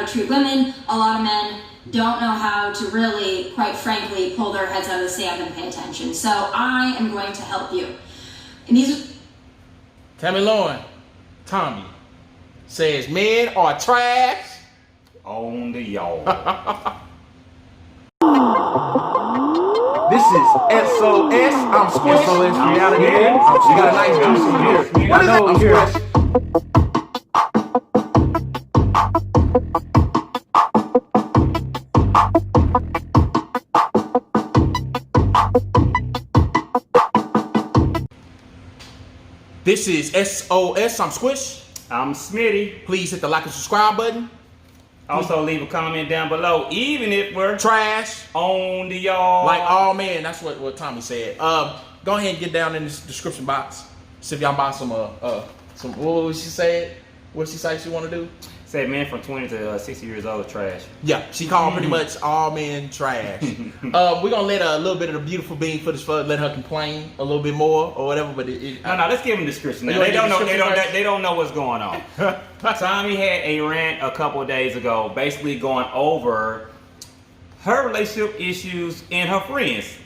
to treat women. A lot of men don't know how to really, quite frankly, pull their heads out of the sand and pay attention. So I am going to help you. And these Tomi Lahren, Tommy says men are trash On the y'all. This is SOS. I'm Squish. SOSReality. You got a nice juice here. What is it? I'm Squish. This is SOS. I'm Squish. I'm Smitty. Please hit the like and subscribe button. Also leave a comment down below, even if we're Trash. on the y'all. Like all men. That's what Tommy said. Go ahead and get down in the description box. See if y'all buy some what was she said? What she say she want to do? Said men from 20 to 60 years old are trash. Yeah, she called pretty much all men trash. We're gonna let a little bit of the beautiful being footage for let her complain a little bit more or whatever. But No, let's give them a description. They don't know. They don't know what's going on. Tommy had a rant a couple of days ago, basically going over her relationship issues and her friends,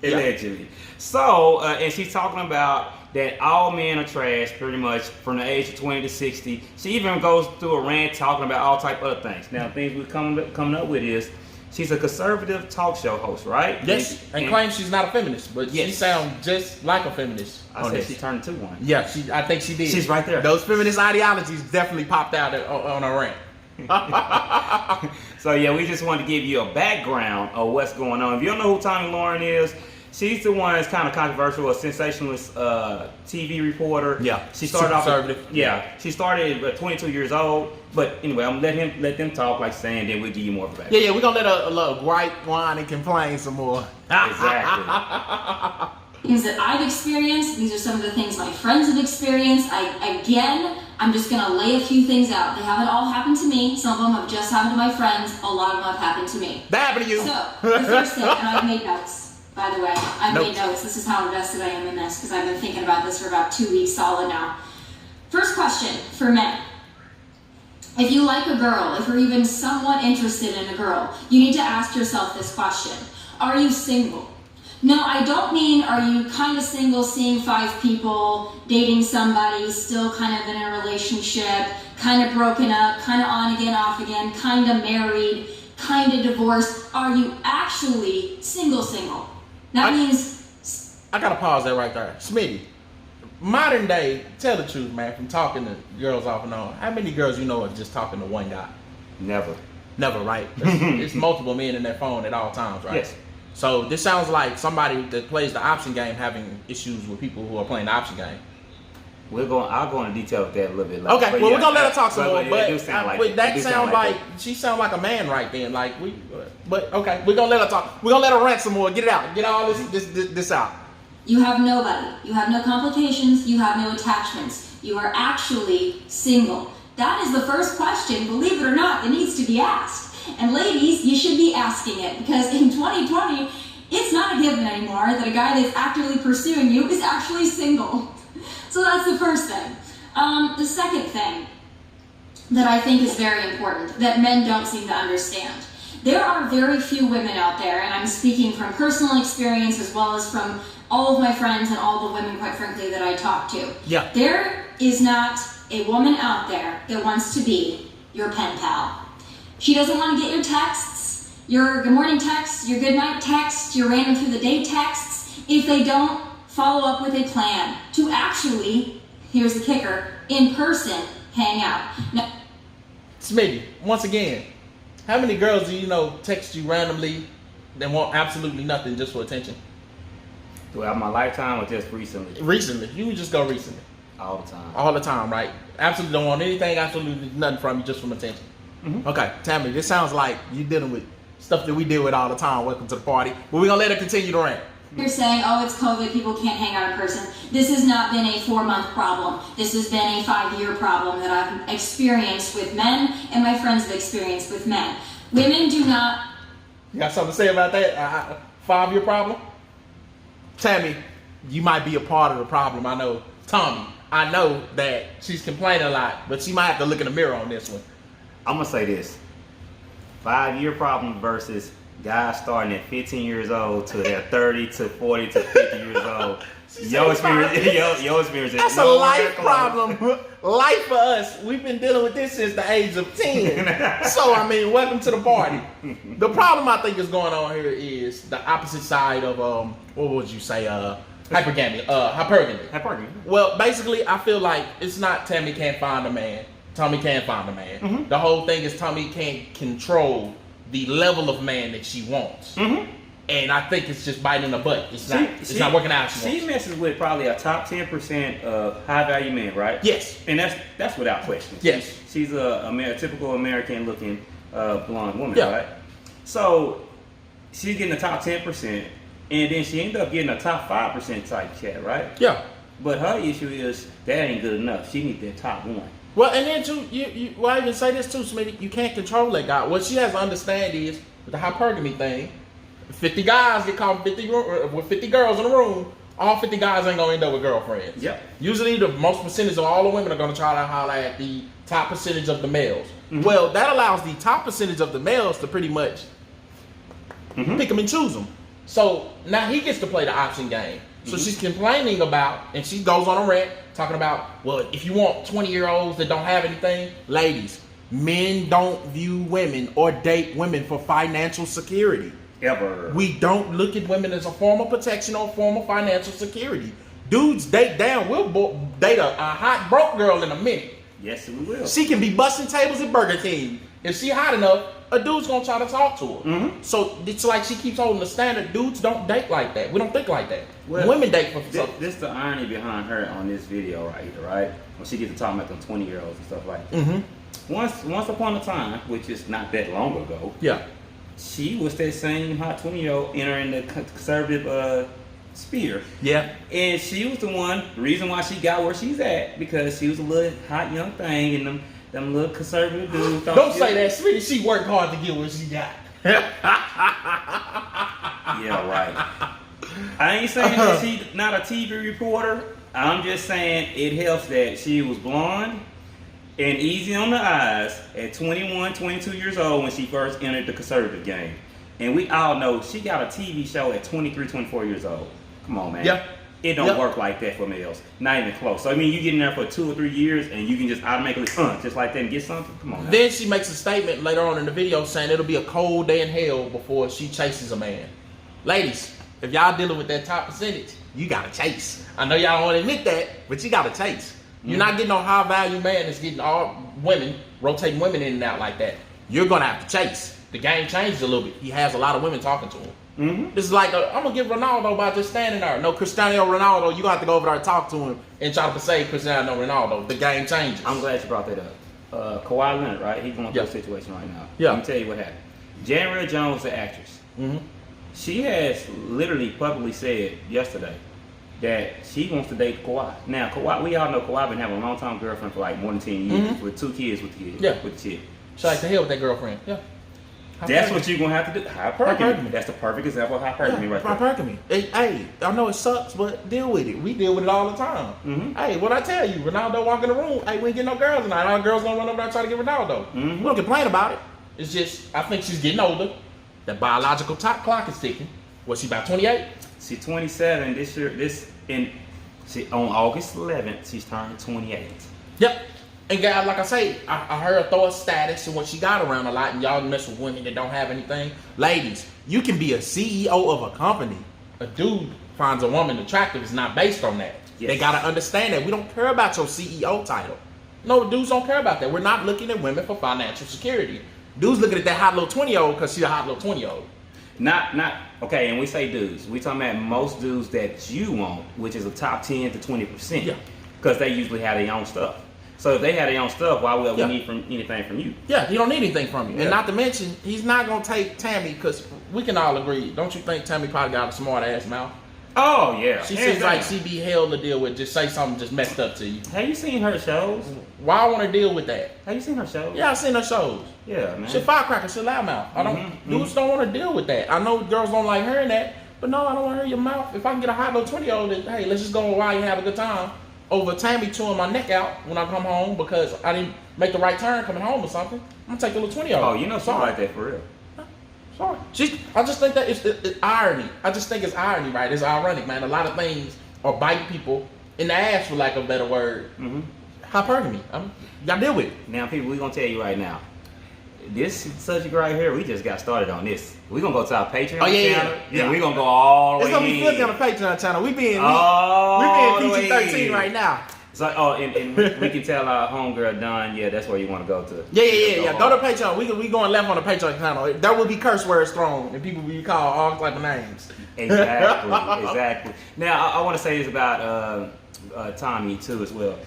allegedly. So, and she's talking about that all men are trash, pretty much from the age of 20 to 60. She even goes through a rant talking about all type of other things. Now, things we're coming up with is she's a conservative talk show host, right? Yes, and claims she's not a feminist, but she sounds just like a feminist. I said she turned into one. Yeah, I think she did. She's right there. Those feminist ideologies definitely popped out on her rant. So yeah, we just wanted to give you a background of what's going on. If you don't know who Tomi Lahren is, she's the one that's kind of controversial, a sensationalist TV reporter. Yeah, she started off conservative. She started at 22 years old. But anyway, I'm gonna let them talk like saying, then we'll give you more of a background. Yeah, we're gonna let her gripe, whine, and complain some more. Exactly. things that I've experienced. These are some of the things my friends have experienced. I'm just gonna lay a few things out. They haven't all happened to me. Some of them have just happened to my friends. A lot of them have happened to me. That happened to you. So, the first thing, and I've made notes, by the way. I've made notes. This is how invested I am in this, because I've been thinking about this for about 2 weeks solid now. First question for men. If you like a girl, if you're even somewhat interested in a girl, you need to ask yourself this question. Are you single? No, I don't mean are you kind of single, seeing 5 people, dating somebody, still kind of in a relationship, kind of broken up, kind of on again, off again, kind of married, kind of divorced. Are you actually single? That means... I gotta pause that right there. Smitty, modern day, tell the truth, man, from talking to girls off and on, how many girls you know are just talking to one guy? Never, right? It's multiple men in that phone at all times, right? Yes. So this sounds like somebody that plays the option game having issues with people who are playing the option game. I'll go into detail with that a little bit later. Okay, well, we're gonna let her talk some more. But that sound like she sound like a man right then. But okay, we're gonna let her talk. We're gonna let her rant some more. Get it out. Get all this out. You have nobody. You have no complications. You have no attachments. You are actually single. That is the first question, believe it or not, that needs to be asked. And ladies, you should be asking it, because in 2020, it's not a given anymore that a guy that's actively pursuing you is actually single. So that's the first thing. The second thing that I think is very important that men don't seem to understand. There are very few women out there, and I'm speaking from personal experience as well as from all of my friends and all the women, quite frankly, that I talk to. Yeah. There is not a woman out there that wants to be your pen pal. She doesn't want to get your texts, your good morning texts, your good night texts, your random through the day texts, if they don't follow up with a plan to actually, here's the kicker, in person, hang out. Now, Smitty, once again, how many girls do you know text you randomly that want absolutely nothing just for attention? Throughout my lifetime or just recently? Recently. You can just go recently. All the time. All the time, right? Absolutely don't want anything, absolutely nothing from you, just from attention. Mm-hmm. Okay, Tammy, this sounds like you dealing with stuff that we deal with all the time. Welcome to the party. But we're going to let her continue to rant. You're saying, oh, it's COVID, people can't hang out in person. This has not been a 4-month problem. This has been a 5-year problem that I've experienced with men, and my friends have experienced with men. Women do not... You got something to say about that? 5-year problem? Tammy, you might be a part of the problem. I know. Tommy, I know that she's complaining a lot, but she might have to look in the mirror on this one. I'm going to say this. 5-year problem versus guys starting at 15 years old to their 30 to 40 to 50 years old. Your experience. That's a life problem. Life for us. We've been dealing with this since the age of 10. So, I mean, welcome to the party. The problem I think is going on here is the opposite side of, what would you say, hypergamy. Well, basically, I feel like it's not Tammy can't find a man. Tommy can't find a man. Mm-hmm. The whole thing is Tommy can't control the level of man that she wants. Mm-hmm. And I think it's just biting in the butt. It's not working out. She messes with probably a top 10% of high value men, right? Yes. And that's without question. Yes. She's a typical American looking blonde woman, yeah. right? So she's getting the top 10%, and then she ended up getting a top 5% type cat, right? Yeah. But her issue is that ain't good enough. She needs that top one. Well, and then too, well, I even say this too, Smitty. You can't control that guy. What she has to understand is with the hypergamy thing. 50 guys get caught with 50 girls in a room. All 50 guys ain't gonna end up with girlfriends. Yep. Usually, the most percentage of all the women are gonna try to holler at the top percentage of the males. Mm-hmm. Well, that allows the top percentage of the males to pretty much pick them and choose them. So now he gets to play the option game. So she's complaining about, and she goes on a rant talking about, well, if you want 20-year-olds that don't have anything, ladies, men don't view women or date women for financial security. Ever. We don't look at women as a form of protection or a form of financial security. Dudes date down. We'll date a hot broke girl in a minute. Yes, we will. She can be busting tables at Burger King. If she hot enough, a dude's gonna try to talk to her. Mm-hmm. So it's like she keeps holding the standard. Dudes don't date like that. We don't think like that. Well, women date for this is the irony behind her on this video right here, right? When she gets to talking about them 20-year-olds and stuff like that. Mm-hmm. Once upon a time, which is not that long ago. Yeah. She was that same hot 20-year-old entering the conservative sphere. Yeah. And she was the reason why she got where she's at, because she was a little hot young thing and them little conservative dudes. Don't say that, sweetie. She worked hard to get where she got. Yeah, right. I ain't saying that she's not a TV reporter. I'm just saying it helps that she was blonde and easy on the eyes at 21, 22 years old when she first entered the conservative game. And we all know she got a TV show at 23, 24 years old. Come on, man. Yep. It don't work like that for males. Not even close. So, I mean, you get in there for 2 or 3 years and you can just automatically just like that and get something? Come on, man. Then she makes a statement later on in the video saying it'll be a cold day in hell before she chases a man. Ladies, if y'all dealing with that top percentage, you gotta chase. I know y'all don't want to admit that, but you gotta chase. You're not getting no high value man that's getting all women, rotating women in and out like that. You're gonna have to chase. The game changes a little bit. He has a lot of women talking to him. Mm-hmm. This is like, I'm gonna get Ronaldo by just standing there. No, Cristiano Ronaldo, you gonna have to go over there and talk to him and try to persuade Cristiano Ronaldo. The game changes. I'm glad you brought that up. Kawhi Leonard, right? He's going through a situation right now. Yeah. Let me tell you what happened. January Jones, the actress, she has literally publicly said yesterday that she wants to date Kawhi. Now, Kawhi, we all know Kawhi been having a long-time girlfriend for like more than 10 years with 2 kids with the chick. She like to hell with that girlfriend. Yeah. That's what you're going to have to do. Hypergamy. That's the perfect example of hypergamy right there. Hypergamy. Hey, I know it sucks, but deal with it. We deal with it all the time. Mm-hmm. Hey, what I tell you, Ronaldo walk in the room, hey, we ain't get no girls tonight. All girls going to run over there and try to get Ronaldo. Mm-hmm. We don't complain about it. It's just, I think she's getting older. The biological top clock is ticking. Was she about 28? She's 27 this year. On August 11th, she's turning 28. Yep. And guys, like I say, I heard her throw a status and what she got around a lot, and y'all mess with women that don't have anything. Ladies, you can be a CEO of a company. A dude finds a woman attractive is not based on that. Yes. They gotta understand that. We don't care about your CEO title. No, dudes don't care about that. We're not looking at women for financial security. Dudes looking at that hot little 20-year-old because she's a hot little 20-year-old. Okay, and we say dudes. We talking about most dudes that you want, which is a top 10 to 20%. Yeah. Because they usually have their own stuff. So if they had their own stuff, why would we need anything from you? Yeah, he don't need anything from you. Yeah. And not to mention, he's not going to take Tammy, because we can all agree. Don't you think Tammy probably got a smart ass mouth? Oh, yeah. She seems like she be hell to deal with. Just say something just messed up to you. Have you seen her shows? Why I want to deal with that? Have you seen her shows? Yeah, I've seen her shows. Yeah, man. She firecracker, she loudmouth. I don't. Dudes don't want to deal with that. I know girls don't like hearing that, but no, I don't want to hear your mouth. If I can get a hot little 20-year-old, hey, let's just go while you have a good time. Over Tammy chewing my neck out when I come home because I didn't make the right turn coming home or something, I'm gonna take the little 20-year-old. Oh, you know something like that for real. Sorry. I just think that it's irony. I just think it's irony, right? It's ironic, man. A lot of things are biting people in the ass, for lack of a better word. Mm-hmm. Hypergamy. Y'all deal with it. Now, people, we're gonna tell you right now. This subject right here, we just got started on this. We're gonna go to our Patreon channel. Yeah, we're gonna go all the way. It's gonna be filthy on the Patreon channel. We being PG-13 right now. So, and we can tell our homegirl Don, yeah, that's where you want to go to. Yeah. Go to Patreon. We going left on the Patreon channel. There will be curse words thrown, and people will be called all type of names. Exactly. Now, I want to say this about Tomi too as well.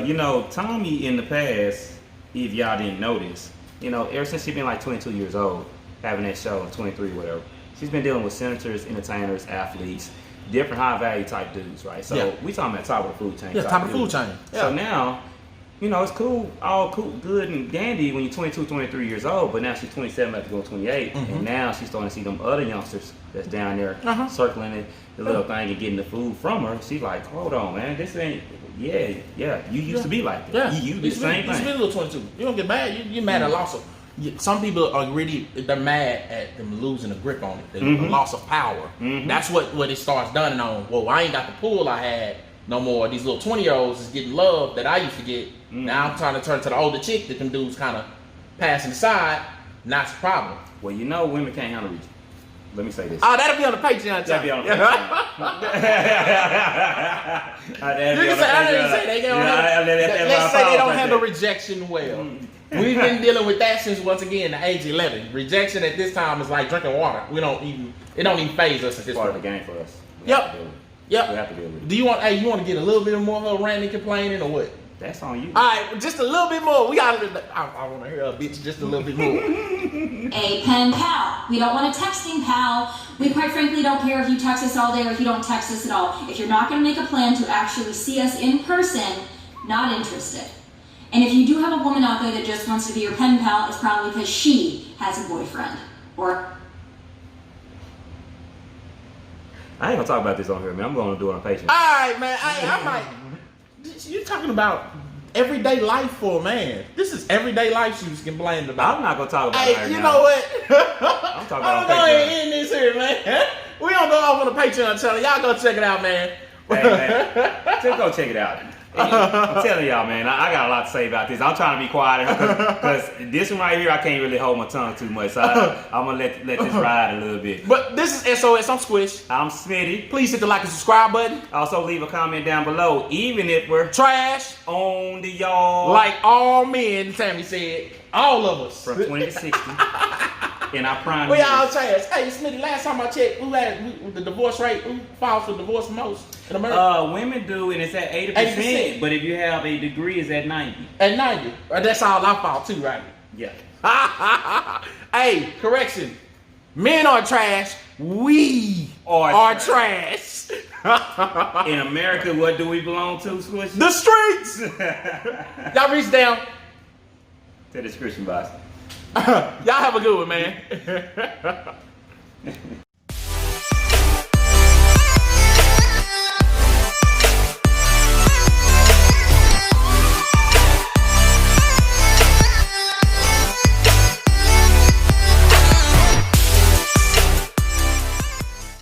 You know, Tomi in the past, if y'all didn't notice, you know, ever since she's been like 22 years old, having that show, 23, whatever, she's been dealing with senators, entertainers, athletes, different high value type dudes, right? So we talking about top of the food chain. Yeah, top of the food chain. Yeah. So now, you know, it's cool, all cool, good and dandy when you're 22, 23 years old, but now she's 27 after going 28, and now she's starting to see them other youngsters that's down there circling it, the little thing and getting the food from her. She's like, hold on, man, this ain't, you used to be like that. You do the same thing. You a little 22. You don't get mad. You're mad at loss of. Some people are really, they're mad at them losing a grip on it, the loss of power. That's what it starts dawning on. Well, I ain't got the pull I had no more. These little 20-year-olds is getting love that I used to get. Now I'm trying to turn to the older chick that them dudes kind of passing aside. And that's the problem. Well, you know, women can't handle reaching. Let me say this. Oh, that'll be on the Patreon. That'll be on the Patreon. You can say, I didn't say they don't let's say they don't handle rejection well. We've been dealing with that since, once again, the age 11. Rejection at this time is like drinking water. It don't even phase us at this point. Part of the game for us. Yep. We have to deal with it. Do you want to get a little bit more of her ranting, complaining, or what? That's on you. All right, just a little bit more. I want to hear a bitch just a little bit more. A pen pal. We don't want a texting pal. We quite frankly don't care if you text us all day or if you don't text us at all. If you're not going to make a plan to actually see us in person, not interested. And if you do have a woman out there that just wants to be your pen pal, it's probably because she has a boyfriend. Or... I ain't going to talk about this on here, man. I'm going to do it on Patreon. All right, man. I might... You're talking about everyday life for a man. This is everyday life she was complaining about. I'm not going to talk about it right you now. know what? I'm talking about I'm going to end this here, man. We don't go off on the Patreon channel. Y'all go check it out, man. Hey, man. Just go check it out. I'm telling y'all, man, I got a lot to say about this. I'm trying to be quiet because this one right here, I can't really hold my tongue too much. So I'm going to let this ride a little bit. But this is SOS. I'm Squish. I'm Smitty. Please hit the like and subscribe button. Also, leave a comment down below, even if we're trash on the y'all. Like all men, Tammy said. All of us. From 20 to 60. In our prime we years. all trash. Hey, Smitty, last time I checked, who had the divorce rate? Who files for divorce most in America? Women do, and it's at 80%. But if you have a degree, it's at 90. At 90. That's all I filed too, right? Yeah. Hey, correction. Men are trash. We are trash. In America, what do we belong to, Squish? The streets. Y'all reach down To the description box. Y'all have a good one, man.